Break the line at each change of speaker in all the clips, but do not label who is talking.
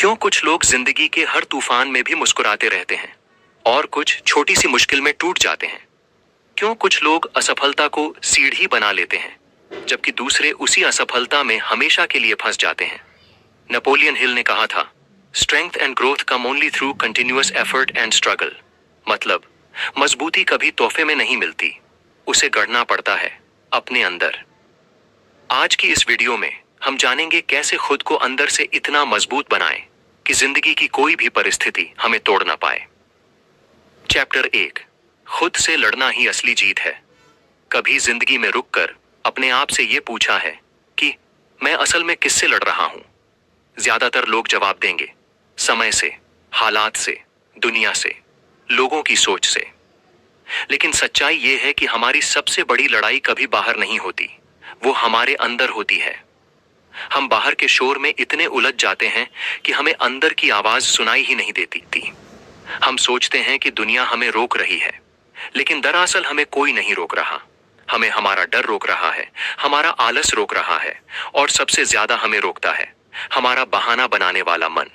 क्यों कुछ लोग जिंदगी के हर तूफान में भी मुस्कुराते रहते हैं और कुछ छोटी सी मुश्किल में टूट जाते हैं? क्यों कुछ लोग असफलता को सीढ़ी बना लेते हैं जबकि दूसरे उसी असफलता में हमेशा के लिए फंस जाते हैं? नेपोलियन हिल ने कहा था, strength and growth come only through continuous effort and struggle. मतलब, मजबूती कभी तोहफे में नहीं मिलती, उसे गढ़ना पड़ता है अपने अंदर। आज की इस वीडियो में हम जानेंगे कैसे खुद को अंदर से इतना मजबूत बनाएं कि जिंदगी की कोई भी परिस्थिति हमें तोड़ ना पाए। चैप्टर 1, खुद से लड़ना ही असली जीत है। कभी जिंदगी में रुककर अपने आप से ये पूछा है कि मैं असल में किससे लड़ रहा हूं? ज्यादातर लोग जवाब देंगे, समय से, हालात से, दुनिया से, लोगों की सोच से। लेकिन सच्चाई ये है कि हमारी सबसे बड़ी लड़ाई कभी बाहर नहीं होती, वो हमारे अंदर होती है। हम बाहर के शोर में इतने उलझ जाते हैं कि हमें अंदर की आवाज सुनाई ही नहीं देती थी। हम सोचते हैं कि दुनिया हमें रोक रही है, लेकिन दरअसल हमें कोई नहीं रोक रहा। हमें हमारा डर रोक रहा है, हमारा आलस रोक रहा है, और सबसे ज्यादा हमें रोकता है हमारा बहाना बनाने वाला मन।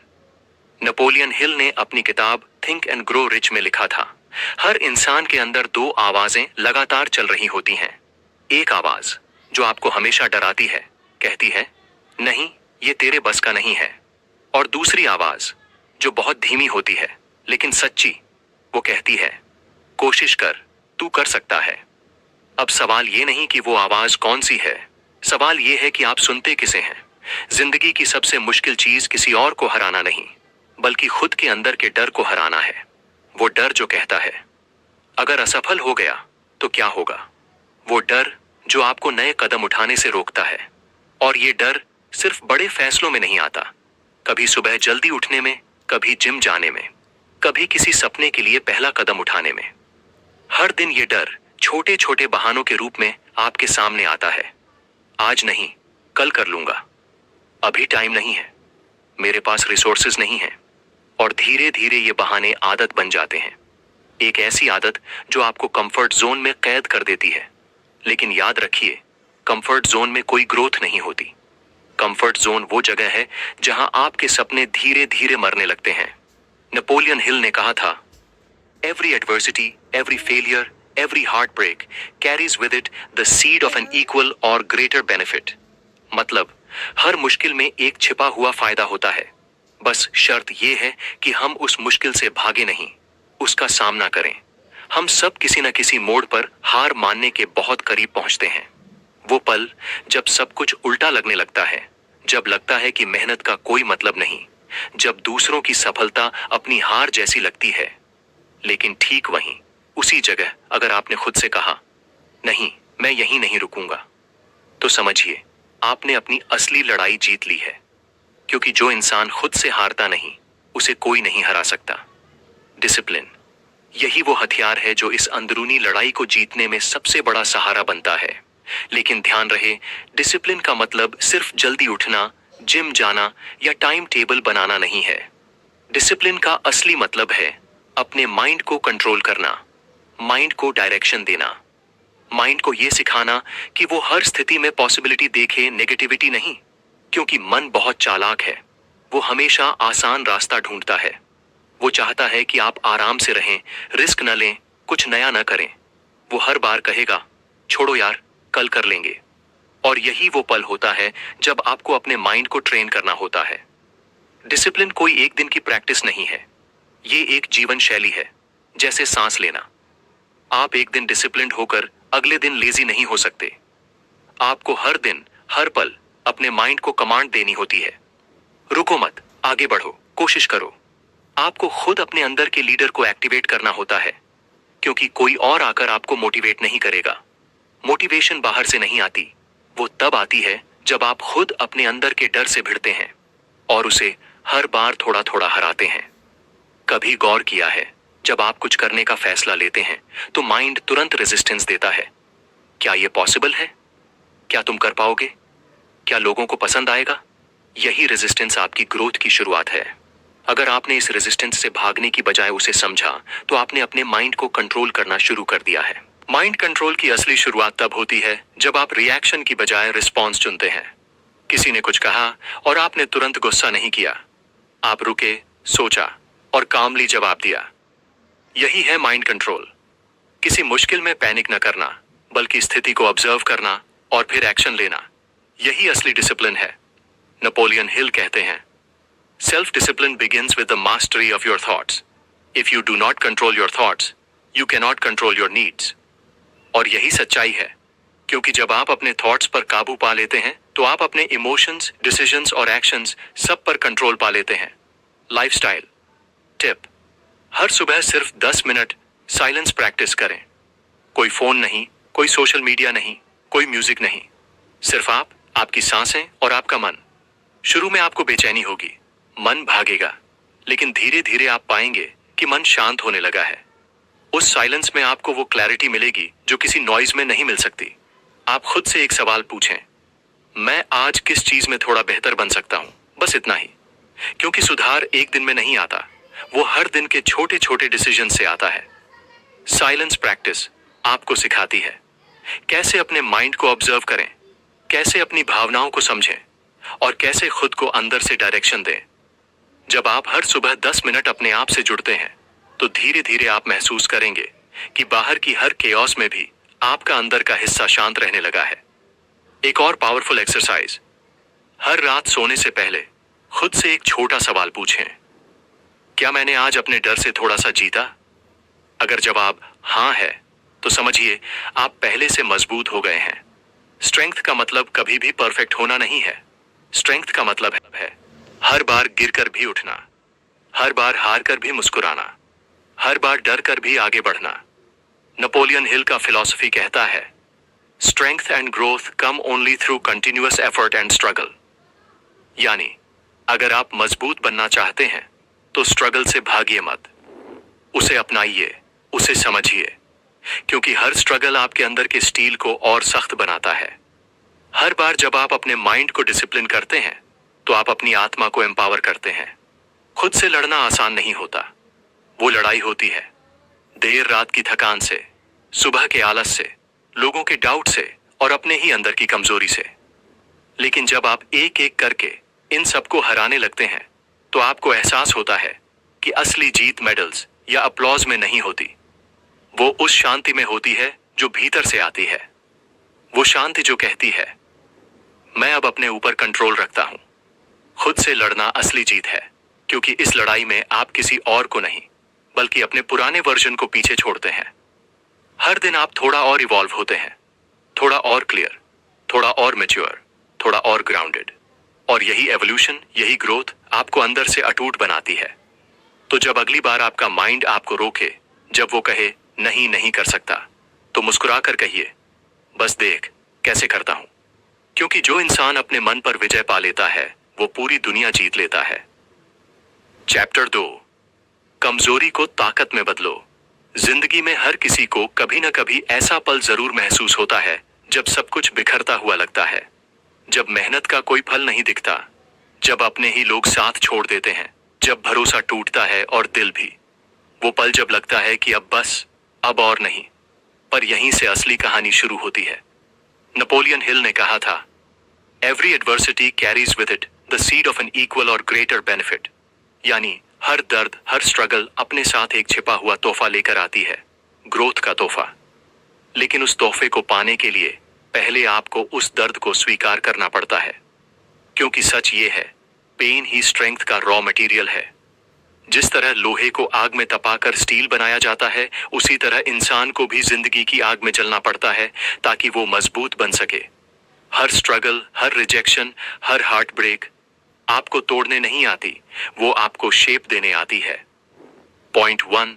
नेपोलियन हिल ने अपनी किताब थिंक एंड ग्रो रिच में लिखा था, हर इंसान के अंदर दो आवाजें लगातार चल रही होती हैं। एक आवाज जो आपको हमेशा डराती है, कहती है, नहीं, ये तेरे बस का नहीं है। और दूसरी आवाज जो बहुत धीमी होती है लेकिन सच्ची, वो कहती है, कोशिश कर, तू कर सकता है। अब सवाल ये नहीं कि वो आवाज कौन सी है, सवाल ये है कि आप सुनते किसे हैं। जिंदगी की सबसे मुश्किल चीज किसी और को हराना नहीं, बल्कि खुद के अंदर के डर को हराना है। वो डर जो कहता है, अगर असफल हो गया तो क्या होगा? वो डर जो आपको नए कदम उठाने से रोकता है। और ये डर सिर्फ बड़े फैसलों में नहीं आता, कभी सुबह जल्दी उठने में, कभी जिम जाने में, कभी किसी सपने के लिए पहला कदम उठाने में। हर दिन ये डर छोटे छोटे बहानों के रूप में आपके सामने आता है। आज नहीं, कल कर लूंगा, अभी टाइम नहीं है, मेरे पास रिसोर्सेज नहीं है। और धीरे धीरे ये बहाने आदत बन जाते हैं, एक ऐसी आदत जो आपको कंफर्ट जोन में कैद कर देती है। लेकिन याद रखिए, कंफर्ट जोन में कोई ग्रोथ नहीं होती। कंफर्ट जोन वो जगह है जहां आपके सपने धीरे धीरे मरने लगते हैं। नेपोलियन हिल ने कहा था, every adversity, every failure, every heartbreak carries with it the seed of an equal or greater benefit. मतलब, हर मुश्किल में एक छिपा हुआ फायदा होता है। बस शर्त यह है कि हम उस मुश्किल से भागे नहीं, उसका सामना करें। हम सब किसी न किसी मोड़ पर हार मानने के बहुत करीब पहुंचते हैं। वो पल जब सब कुछ उल्टा लगने लगता है, जब लगता है कि मेहनत का कोई मतलब नहीं, जब दूसरों की सफलता अपनी हार जैसी लगती है। लेकिन ठीक वहीं, उसी जगह अगर आपने खुद से कहा, नहीं, मैं यहीं नहीं रुकूंगा, तो समझिए आपने अपनी असली लड़ाई जीत ली है। क्योंकि जो इंसान खुद से हारता नहीं, उसे कोई नहीं हरा सकता। डिसिप्लिन, यही वो हथियार है जो इस अंदरूनी लड़ाई को जीतने में सबसे बड़ा सहारा बनता है। लेकिन ध्यान रहे, डिसिप्लिन का मतलब सिर्फ जल्दी उठना, जिम जाना या टाइम टेबल बनाना नहीं है। डिसिप्लिन का असली मतलब है अपने माइंड को कंट्रोल करना, माइंड को डायरेक्शन देना, माइंड को यह सिखाना कि वो हर स्थिति में पॉसिबिलिटी देखे, नेगेटिविटी नहीं। क्योंकि मन बहुत चालाक है, वो हमेशा आसान रास्ता ढूंढता है। वो चाहता है कि आप आराम से रहें, रिस्क न लें, कुछ नया न करें। वो हर बार कहेगा, छोड़ो यार, कल कर लेंगे। और यही वो पल होता है जब आपको अपने माइंड को ट्रेन करना होता है। डिसिप्लिन कोई एक दिन की प्रैक्टिस नहीं है, ये एक जीवन शैली है, जैसे सांस लेना। आप एक दिन डिसिप्लिन्ड होकर अगले दिन लेजी नहीं हो सकते। आपको हर दिन, हर पल अपने माइंड को कमांड देनी होती है, रुको मत, आगे बढ़ो, कोशिश करो। आपको खुद अपने अंदर के लीडर को एक्टिवेट करना होता है, क्योंकि कोई और आकर आपको मोटिवेट नहीं करेगा। मोटिवेशन बाहर से नहीं आती, वो तब आती है जब आप खुद अपने अंदर के डर से भिड़ते हैं और उसे हर बार थोड़ा थोड़ा हराते हैं। कभी गौर किया है, जब आप कुछ करने का फैसला लेते हैं तो माइंड तुरंत रेजिस्टेंस देता है। क्या ये पॉसिबल है? क्या तुम कर पाओगे? क्या लोगों को पसंद आएगा? यही रेजिस्टेंस आपकी ग्रोथ की शुरुआत है। अगर आपने इस रेजिस्टेंस से भागने की बजाय उसे समझा, तो आपने अपने माइंड को कंट्रोल करना शुरू कर दिया है। माइंड कंट्रोल की असली शुरुआत तब होती है जब आप रिएक्शन की बजाय रिस्पॉन्स चुनते हैं। किसी ने कुछ कहा और आपने तुरंत गुस्सा नहीं किया, आप रुके, सोचा और कामली जवाब दिया। यही है माइंड कंट्रोल। किसी मुश्किल में पैनिक न करना, बल्कि स्थिति को ऑब्जर्व करना और फिर एक्शन लेना, यही असली डिसिप्लिन है। नेपोलियन हिल कहते हैं, self discipline begins with the mastery of your thoughts. If you do not control your thoughts, you can not control your needs. और यही सच्चाई है, क्योंकि जब आप अपने थॉट्स पर काबू पा लेते हैं तो आप अपने इमोशंस, डिसीजंस और एक्शंस सब पर कंट्रोल पा लेते हैं। लाइफस्टाइल टिप, हर सुबह सिर्फ 10 मिनट साइलेंस प्रैक्टिस करें। कोई फोन नहीं, कोई सोशल मीडिया नहीं, कोई म्यूजिक नहीं, सिर्फ आप, आपकी सांसें और आपका मन। शुरू में आपको बेचैनी होगी, मन भागेगा, लेकिन धीरे धीरे आप पाएंगे कि मन शांत होने लगा है। उस साइलेंस में आपको वो क्लैरिटी मिलेगी जो किसी नॉइज में नहीं मिल सकती। आप खुद से एक सवाल पूछें, मैं आज किस चीज में थोड़ा बेहतर बन सकता हूं? बस इतना ही। क्योंकि सुधार एक दिन में नहीं आता, वो हर दिन के छोटे छोटे डिसीजन से आता है। साइलेंस प्रैक्टिस आपको सिखाती है कैसे अपने माइंड को ऑब्जर्व करें, कैसे अपनी भावनाओं को समझें और कैसे खुद को अंदर से डायरेक्शन दें। जब आप हर सुबह 10 मिनट अपने आप से जुड़ते हैं तो धीरे धीरे आप महसूस करेंगे कि बाहर की हर केओस में भी आपका अंदर का हिस्सा शांत रहने लगा है। एक और पावरफुल एक्सरसाइज, हर रात सोने से पहले खुद से एक छोटा सवाल पूछें, क्या मैंने आज अपने डर से थोड़ा सा जीता? अगर जवाब हाँ है तो समझिए आप पहले से मजबूत हो गए हैं। स्ट्रेंथ का मतलब कभी भी परफेक्ट होना नहीं है। स्ट्रेंथ का मतलब है हर बार गिरकर भी उठना, हर बार हार कर भी मुस्कुराना, हर बार डर कर भी आगे बढ़ना। नेपोलियन हिल का फिलॉसफी कहता है, strength and growth come only through continuous effort and struggle. यानी अगर आप मजबूत बनना चाहते हैं तो स्ट्रगल से भागिए मत, उसे अपनाइए, उसे समझिए, क्योंकि हर स्ट्रगल आपके अंदर के स्टील को और सख्त बनाता है। हर बार जब आप अपने माइंड को डिसिप्लिन करते हैं तो आप अपनी आत्मा को एम्पावर करते हैं। खुद से लड़ना आसान नहीं होता, वो लड़ाई होती है देर रात की थकान से, सुबह के आलस से, लोगों के डाउट से और अपने ही अंदर की कमजोरी से। लेकिन जब आप एक एक करके इन सबको हराने लगते हैं तो आपको एहसास होता है कि असली जीत मेडल्स या अपलॉज में नहीं होती, वो उस शांति में होती है जो भीतर से आती है। वो शांति जो कहती है, मैं अब अपने ऊपर कंट्रोल रखता हूं। खुद से लड़ना असली जीत है, क्योंकि इस लड़ाई में आप किसी और को नहीं बल्कि अपने पुराने वर्जन को पीछे छोड़ते हैं। हर दिन आप थोड़ा और इवॉल्व होते हैं, थोड़ा और क्लियर, थोड़ा और मैच्योर, थोड़ा और ग्राउंडेड। और यही एवोल्यूशन, यही ग्रोथ आपको अंदर से अटूट बनाती है। तो जब अगली बार आपका माइंड आपको रोके, जब वो कहे नहीं नहीं कर सकता, तो मुस्कुरा कर कहिए, बस देख कैसे करता हूं। क्योंकि जो इंसान अपने मन पर विजय पा लेता है वो पूरी दुनिया जीत लेता है। चैप्टर 2, कमजोरी को ताकत में बदलो। जिंदगी में हर किसी को कभी ना कभी ऐसा पल जरूर महसूस होता है जब सब कुछ बिखरता हुआ लगता है, जब मेहनत का कोई फल नहीं दिखता, जब अपने ही लोग साथ छोड़ देते हैं, जब भरोसा टूटता है और दिल भी। वो पल जब लगता है कि अब बस, अब और नहीं। पर यहीं से असली कहानी शुरू होती है। नेपोलियन हिल ने कहा था, every adversity carries with it the seed of an equal or greater benefit. यानी हर दर्द, हर स्ट्रगल अपने साथ एक छिपा हुआ तोहफा लेकर आती है, ग्रोथ का तोहफा। लेकिन उस तोहफे को पाने के लिए पहले आपको उस दर्द को स्वीकार करना पड़ता है। क्योंकि सच ये है, पेन ही स्ट्रेंथ का रॉ मटेरियल है। जिस तरह लोहे को आग में तपाकर स्टील बनाया जाता है, उसी तरह इंसान को भी जिंदगी की आग में जलना पड़ता है ताकि वो मजबूत बन सके। हर स्ट्रगल, हर रिजेक्शन, हर हार्ट ब्रेक आपको तोड़ने नहीं आती, वो आपको शेप देने आती है। पॉइंट 1,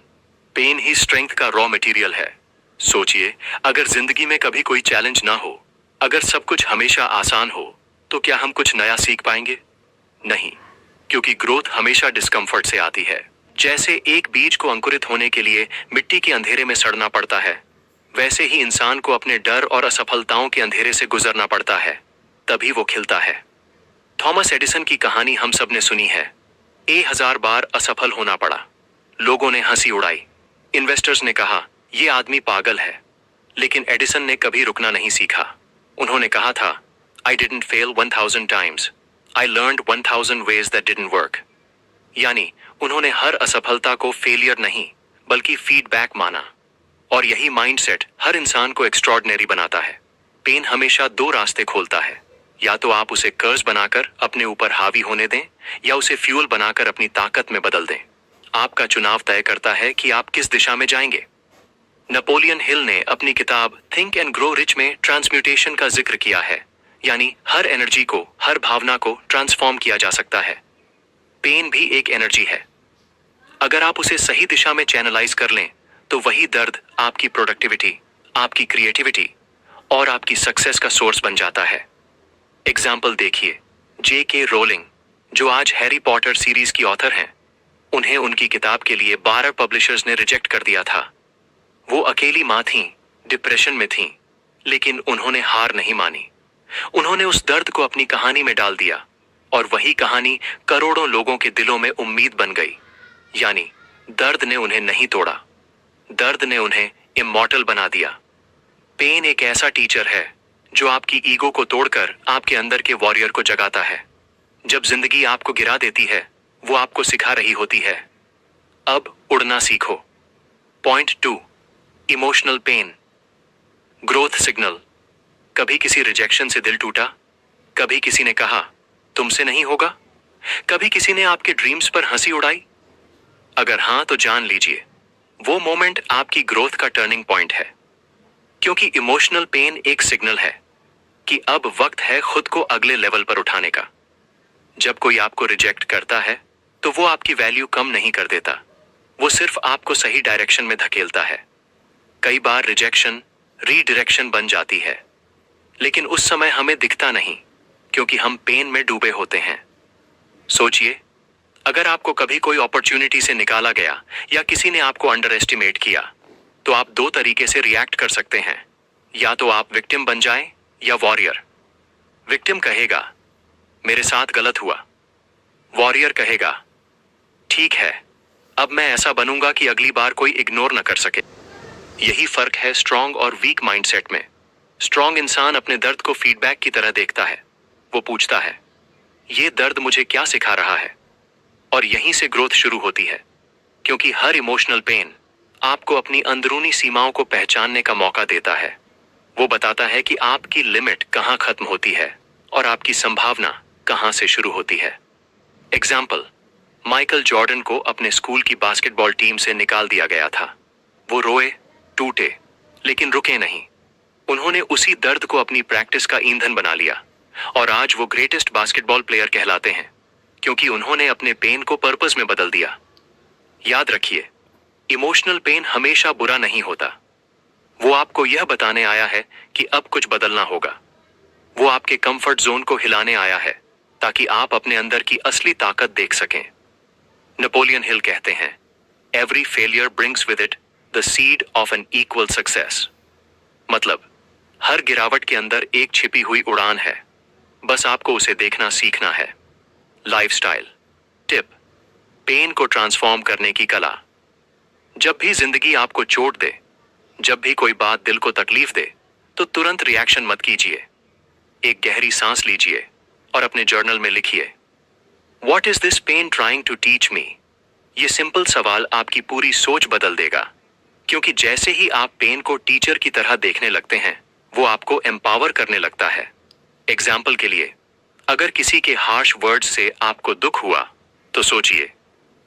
पेन ही स्ट्रेंथ का रॉ मटेरियल है। सोचिए, अगर जिंदगी में कभी कोई चैलेंज ना हो, अगर सब कुछ हमेशा आसान हो, तो क्या हम कुछ नया सीख पाएंगे? नहीं, क्योंकि ग्रोथ हमेशा डिस्कम्फर्ट से आती है। जैसे एक बीज को अंकुरित होने के लिए मिट्टी के अंधेरे में सड़ना पड़ता है, वैसे ही इंसान को अपने डर और असफलताओं के अंधेरे से गुजरना पड़ता है, तभी वो खिलता है। थॉमस एडिसन की कहानी हम सब ने सुनी है। 1000 बार असफल होना पड़ा, लोगों ने हंसी उड़ाई, इन्वेस्टर्स ने कहा ये आदमी पागल है। लेकिन एडिसन ने कभी रुकना नहीं सीखा। उन्होंने कहा था, I didn't fail 1000 times. I learned 1000 ways that didn't work. यानी उन्होंने हर असफलता को फेलियर नहीं बल्कि फीडबैक माना। और यही माइंडसेट हर इंसान को एक्स्ट्रॉर्डिनरी बनाता है। पेन हमेशा दो रास्ते खोलता है, या तो आप उसे कर्ज बनाकर अपने ऊपर हावी होने दें या उसे फ्यूल बनाकर अपनी ताकत में बदल दें। आपका चुनाव तय करता है कि आप किस दिशा में जाएंगे। नेपोलियन हिल ने अपनी किताब थिंक एंड ग्रो रिच में ट्रांसम्यूटेशन का जिक्र किया है, यानी हर एनर्जी को, हर भावना को ट्रांसफॉर्म किया जा सकता है। पेन भी एक एनर्जी है। अगर आप उसे सही दिशा में चैनलाइज कर लें तो वही दर्द आपकी प्रोडक्टिविटी, आपकी क्रिएटिविटी और आपकी सक्सेस का सोर्स बन जाता है। एग्जाम्पल देखिए, J.K. रोलिंग, जो आज हैरी पॉटर सीरीज की ऑथर हैं, उन्हें उनकी किताब के लिए 12 पब्लिशर्स ने रिजेक्ट कर दिया था। वो अकेली मां थीं, डिप्रेशन में थीं, लेकिन उन्होंने हार नहीं मानी। उन्होंने उस दर्द को अपनी कहानी में डाल दिया और वही कहानी करोड़ों लोगों के दिलों में उम्मीद बन गई। यानी दर्द ने उन्हें नहीं तोड़ा, दर्द ने उन्हें इमॉर्टल बना दिया। पेन एक ऐसा टीचर है जो आपकी ईगो को तोड़कर आपके अंदर के वॉरियर को जगाता है। जब जिंदगी आपको गिरा देती है, वो आपको सिखा रही होती है, अब उड़ना सीखो। Point 2, emotional pain, growth signal. कभी किसी रिजेक्शन से दिल टूटा, कभी किसी ने कहा तुमसे नहीं होगा, कभी किसी ने आपके ड्रीम्स पर हंसी उड़ाई। अगर हां तो जान लीजिए, वो मोमेंट आपकी ग्रोथ का टर्निंग पॉइंट है। क्योंकि इमोशनल पेन एक सिग्नल है कि अब वक्त है खुद को अगले लेवल पर उठाने का। जब कोई आपको रिजेक्ट करता है तो वो आपकी वैल्यू कम नहीं कर देता, वो सिर्फ आपको सही डायरेक्शन में धकेलता है। कई बार रिजेक्शन रीडायरेक्शन बन जाती है, लेकिन उस समय हमें दिखता नहीं क्योंकि हम पेन में डूबे होते हैं। सोचिए, अगर आपको कभी कोई अपॉर्चुनिटी से निकाला गया या किसी ने आपको अंडर एस्टिमेट किया, तो आप दो तरीके से रिएक्ट कर सकते हैं। या तो आप विक्टिम बन जाएं या वॉरियर। विक्टिम कहेगा मेरे साथ गलत हुआ, वॉरियर कहेगा ठीक है, अब मैं ऐसा बनूंगा कि अगली बार कोई इग्नोर न कर सके। यही फर्क है स्ट्रॉन्ग और वीक माइंडसेट में। स्ट्रॉन्ग इंसान अपने दर्द को फीडबैक की तरह देखता है। वो पूछता है ये दर्द मुझे क्या सिखा रहा है, और यहीं से ग्रोथ शुरू होती है। क्योंकि हर इमोशनल पेन आपको अपनी अंदरूनी सीमाओं को पहचानने का मौका देता है। वो बताता है कि आपकी लिमिट कहां खत्म होती है और आपकी संभावना कहां से शुरू होती है। एग्जाम्पल, माइकल जॉर्डन को अपने स्कूल की बास्केटबॉल टीम से निकाल दिया गया था। वो रोए, टूटे, लेकिन रुके नहीं। उन्होंने उसी दर्द को अपनी प्रैक्टिस का ईंधन बना लिया और आज वो ग्रेटेस्ट बास्केटबॉल प्लेयर कहलाते हैं, क्योंकि उन्होंने अपने पेन को पर्पस में बदल दिया। याद रखिए, इमोशनल पेन हमेशा बुरा नहीं होता। वो आपको यह बताने आया है कि अब कुछ बदलना होगा। वो आपके कंफर्ट जोन को हिलाने आया है ताकि आप अपने अंदर की असली ताकत देख सकें। नेपोलियन हिल कहते हैं, every failure brings with it the seed of an equal success. मतलब, हर गिरावट के अंदर एक छिपी हुई उड़ान है, बस आपको उसे देखना सीखना है। लाइफस्टाइल टिप, पेन को ट्रांसफॉर्म करने की कला। जब भी जिंदगी आपको चोट दे, जब भी कोई बात दिल को तकलीफ दे, तो तुरंत रिएक्शन मत कीजिए। एक गहरी सांस लीजिए और अपने जर्नल में लिखिए, What is this pain trying to teach me? ये सिंपल सवाल आपकी पूरी सोच बदल देगा। क्योंकि जैसे ही आप पेन को टीचर की तरह देखने लगते हैं, वो आपको एम्पावर करने लगता है। एग्जाम्पल के लिए, अगर किसी के हार्श वर्ड्स से आपको दुख हुआ, तो सोचिए,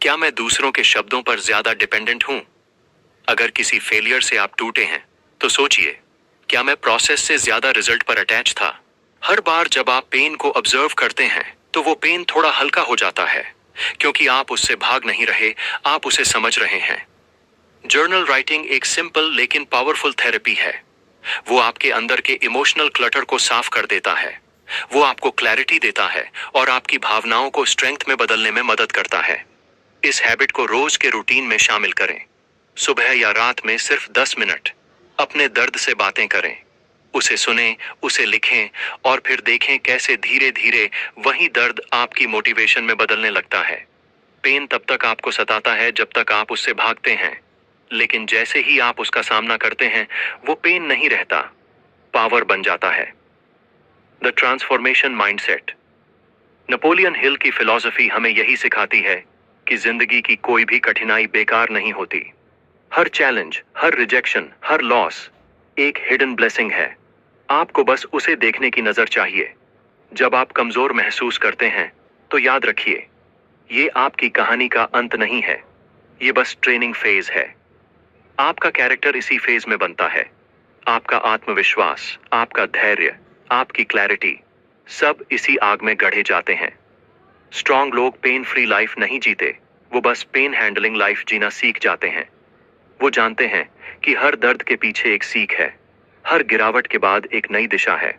क्या मैं दूसरों के शब्दों पर ज्यादा डिपेंडेंट हूं? अगर किसी फेलियर से आप टूटे हैं, तो सोचिए, क्या मैं प्रोसेस से ज्यादा रिजल्ट पर अटैच था? हर बार जब आप पेन को ऑब्जर्व करते हैं, तो वो पेन थोड़ा हल्का हो जाता है, क्योंकि आप उससे भाग नहीं रहे, आप उसे समझ रहे हैं। जर्नल राइटिंग एक सिंपल लेकिन पावरफुल थेरेपी है। वो आपके अंदर के इमोशनल क्लटर को साफ कर देता है। वो आपको क्लैरिटी देता है और आपकी भावनाओं को स्ट्रेंथ में बदलने में मदद करता है। इस हैबिट को रोज के रूटीन में शामिल करें। सुबह या रात में सिर्फ 10 मिनट अपने दर्द से बातें करें। उसे सुनें, उसे लिखें और फिर देखें कैसे धीरे धीरे वही दर्द आपकी मोटिवेशन में बदलने लगता है। पेन तब तक आपको सताता है जब तक आप उससे भागते हैं, लेकिन जैसे ही आप उसका सामना करते हैं, वो पेन नहीं रहता, पावर बन जाता है। The transformation mindset. Napoleon Hill की फिलॉसफी हमें यही सिखाती है कि जिंदगी की कोई भी कठिनाई बेकार नहीं होती। हर चैलेंज, हर रिजेक्शन, हर लॉस एक हिडन ब्लेसिंग है। आपको बस उसे देखने की नजर चाहिए। जब आप कमजोर महसूस करते हैं तो याद रखिए, ये आपकी कहानी का अंत नहीं है, ये बस ट्रेनिंग फेज है। आपका कैरेक्टर इसी फेज में बनता है। आपका आत्मविश्वास, आपका धैर्य, आपकी क्लैरिटी सब इसी आग में गढ़े जाते हैं। स्ट्रांग लोग पेन फ्री लाइफ नहीं जीते, वो बस पेन हैंडलिंग लाइफ जीना सीख जाते हैं। वो जानते हैं कि हर दर्द के पीछे एक सीख है, हर गिरावट के बाद एक नई दिशा है,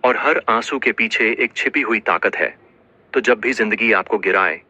और हर आंसू के पीछे एक छिपी हुई ताकत है। तो जब भी जिंदगी आपको गिराए,